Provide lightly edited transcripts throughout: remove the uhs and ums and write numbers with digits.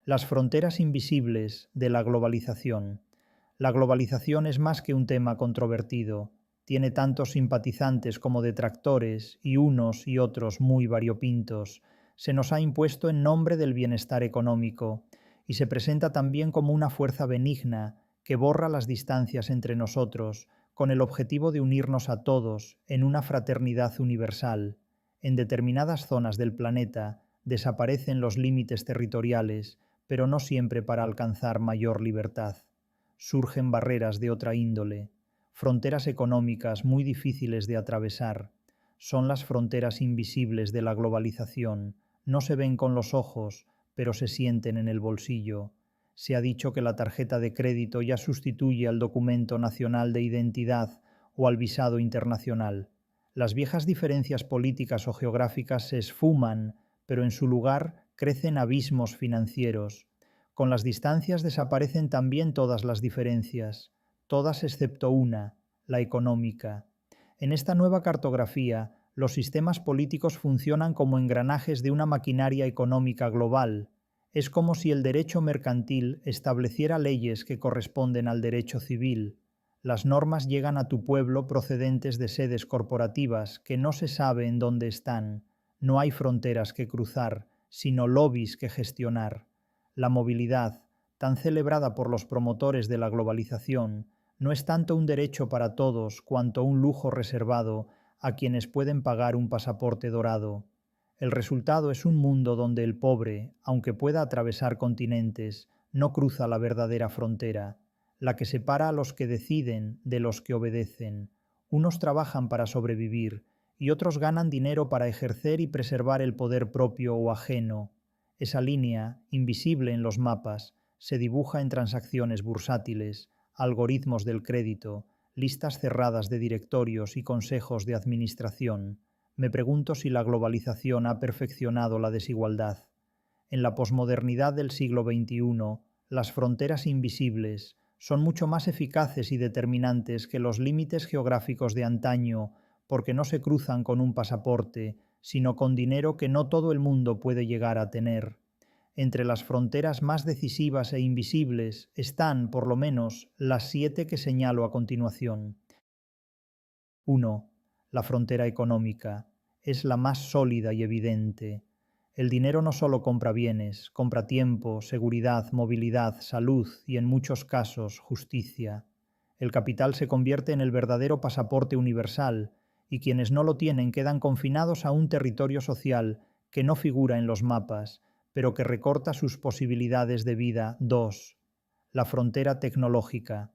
Las fronteras invisibles de la globalización. La globalización es más que un tema controvertido. Tiene tantos simpatizantes como detractores y unos y otros muy variopintos. Se nos ha impuesto en nombre del bienestar económico y se presenta también como una fuerza benigna que borra las distancias entre nosotros con el objetivo de unirnos a todos en una fraternidad universal. En determinadas zonas del planeta desaparecen los límites territoriales, pero no siempre para alcanzar mayor libertad. Surgen barreras de otra índole, fronteras económicas muy difíciles de atravesar. Son las fronteras invisibles de la globalización. No se ven con los ojos, pero se sienten en el bolsillo. Se ha dicho que la tarjeta de crédito ya sustituye al documento nacional de identidad o al visado internacional. Las viejas diferencias políticas o geográficas se esfuman, pero en su lugar crecen abismos financieros. Con las distancias desaparecen también todas las diferencias, todas excepto una, la económica. En esta nueva cartografía, los sistemas políticos funcionan como engranajes de una maquinaria económica global. Es como si el derecho mercantil estableciera leyes que corresponden al derecho civil. Las normas llegan a tu pueblo procedentes de sedes corporativas que no se sabe en dónde están. No hay fronteras que cruzar, sino lobbies que gestionar. La movilidad, tan celebrada por los promotores de la globalización, no es tanto un derecho para todos cuanto un lujo reservado a quienes pueden pagar un pasaporte dorado. El resultado es un mundo donde el pobre, aunque pueda atravesar continentes, no cruza la verdadera frontera, la que separa a los que deciden de los que obedecen. Unos trabajan para sobrevivir y otros ganan dinero para ejercer y preservar el poder propio o ajeno. Esa línea, invisible en los mapas, se dibuja en transacciones bursátiles, algoritmos del crédito, listas cerradas de directorios y consejos de administración. Me pregunto si la globalización ha perfeccionado la desigualdad. En la posmodernidad del siglo XXI, las fronteras invisibles son mucho más eficaces y determinantes que los límites geográficos de antaño, porque no se cruzan con un pasaporte, sino con dinero que no todo el mundo puede llegar a tener. Entre las fronteras más decisivas e invisibles están, por lo menos, las 7 que señalo a continuación. 1. La frontera económica. Es la más sólida y evidente. El dinero no solo compra bienes, compra tiempo, seguridad, movilidad, salud y, en muchos casos, justicia. El capital se convierte en el verdadero pasaporte universal, y quienes no lo tienen quedan confinados a un territorio social que no figura en los mapas, pero que recorta sus posibilidades de vida. 2. La frontera tecnológica.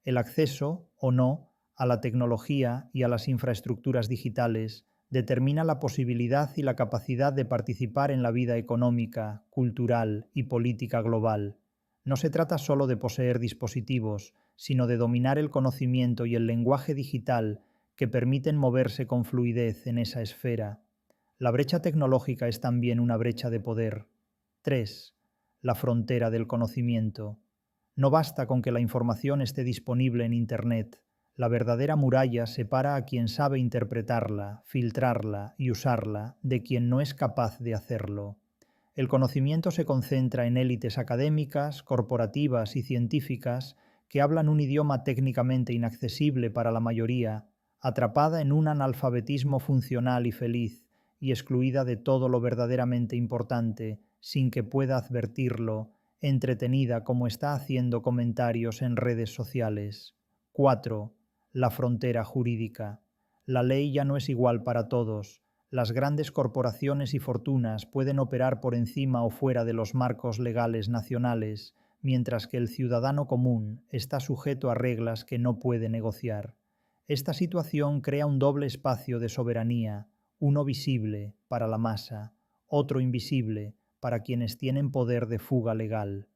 El acceso, o no, a la tecnología y a las infraestructuras digitales determina la posibilidad y la capacidad de participar en la vida económica, cultural y política global. No se trata solo de poseer dispositivos, sino de dominar el conocimiento y el lenguaje digital que permiten moverse con fluidez en esa esfera. La brecha tecnológica es también una brecha de poder. 3. La frontera del conocimiento. No basta con que la información esté disponible en Internet. La verdadera muralla separa a quien sabe interpretarla, filtrarla y usarla de quien no es capaz de hacerlo. El conocimiento se concentra en élites académicas, corporativas y científicas que hablan un idioma técnicamente inaccesible para la mayoría, atrapada en un analfabetismo funcional y feliz, y excluida de todo lo verdaderamente importante, sin que pueda advertirlo, entretenida como está haciendo comentarios en redes sociales. 4. La frontera jurídica. La ley ya no es igual para todos. Las grandes corporaciones y fortunas pueden operar por encima o fuera de los marcos legales nacionales, mientras que el ciudadano común está sujeto a reglas que no puede negociar. Esta situación crea un doble espacio de soberanía, uno visible para la masa, otro invisible para quienes tienen poder de fuga legal.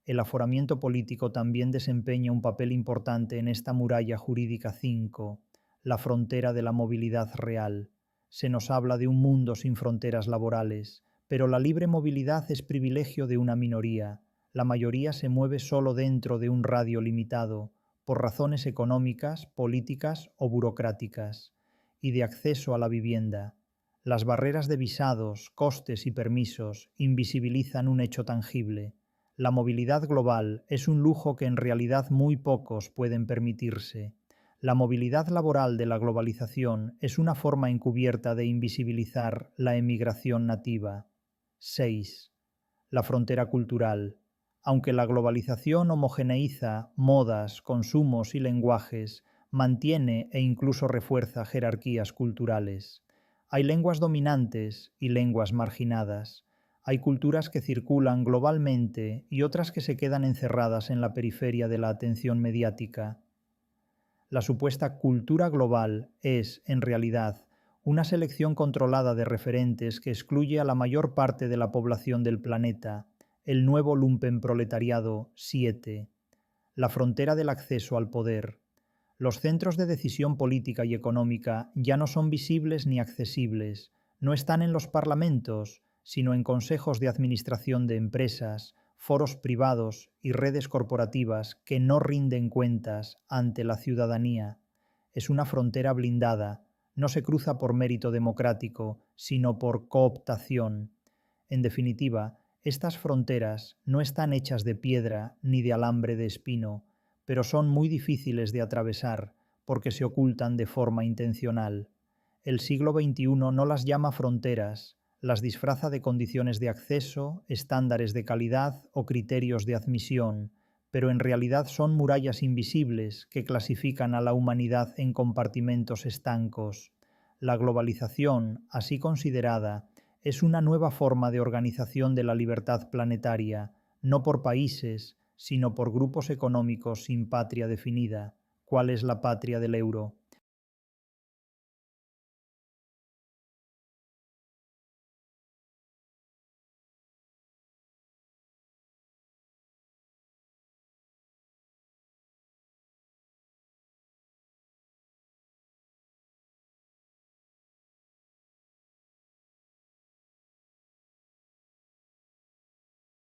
El aforamiento político también desempeña un papel importante en esta muralla jurídica 5, la frontera de la movilidad real. Se nos habla de un mundo sin fronteras laborales, pero la libre movilidad es privilegio de una minoría. La mayoría se mueve solo dentro de un radio limitado, por razones económicas, políticas o burocráticas, y de acceso a la vivienda. Las barreras de visados, costes y permisos invisibilizan un hecho tangible. La movilidad global es un lujo que en realidad muy pocos pueden permitirse. La movilidad laboral de la globalización es una forma encubierta de invisibilizar la emigración nativa. 6. La frontera cultural. Aunque la globalización homogeneiza modas, consumos y lenguajes, mantiene e incluso refuerza jerarquías culturales. Hay lenguas dominantes y lenguas marginadas. Hay culturas que circulan globalmente y otras que se quedan encerradas en la periferia de la atención mediática. La supuesta cultura global es, en realidad, una selección controlada de referentes que excluye a la mayor parte de la población del planeta, el nuevo lumpenproletariado 7, la frontera del acceso al poder. Los centros de decisión política y económica ya no son visibles ni accesibles, no están en los parlamentos, sino en consejos de administración de empresas, foros privados y redes corporativas que no rinden cuentas ante la ciudadanía. Es una frontera blindada, no se cruza por mérito democrático, sino por cooptación. En definitiva, estas fronteras no están hechas de piedra ni de alambre de espino, pero son muy difíciles de atravesar porque se ocultan de forma intencional. El siglo XXI no las llama fronteras, las disfraza de condiciones de acceso, estándares de calidad o criterios de admisión, pero en realidad son murallas invisibles que clasifican a la humanidad en compartimentos estancos. La globalización, así considerada, es una nueva forma de organización de la libertad planetaria, no por países, sino por grupos económicos sin patria definida. ¿Cuál es la patria del euro?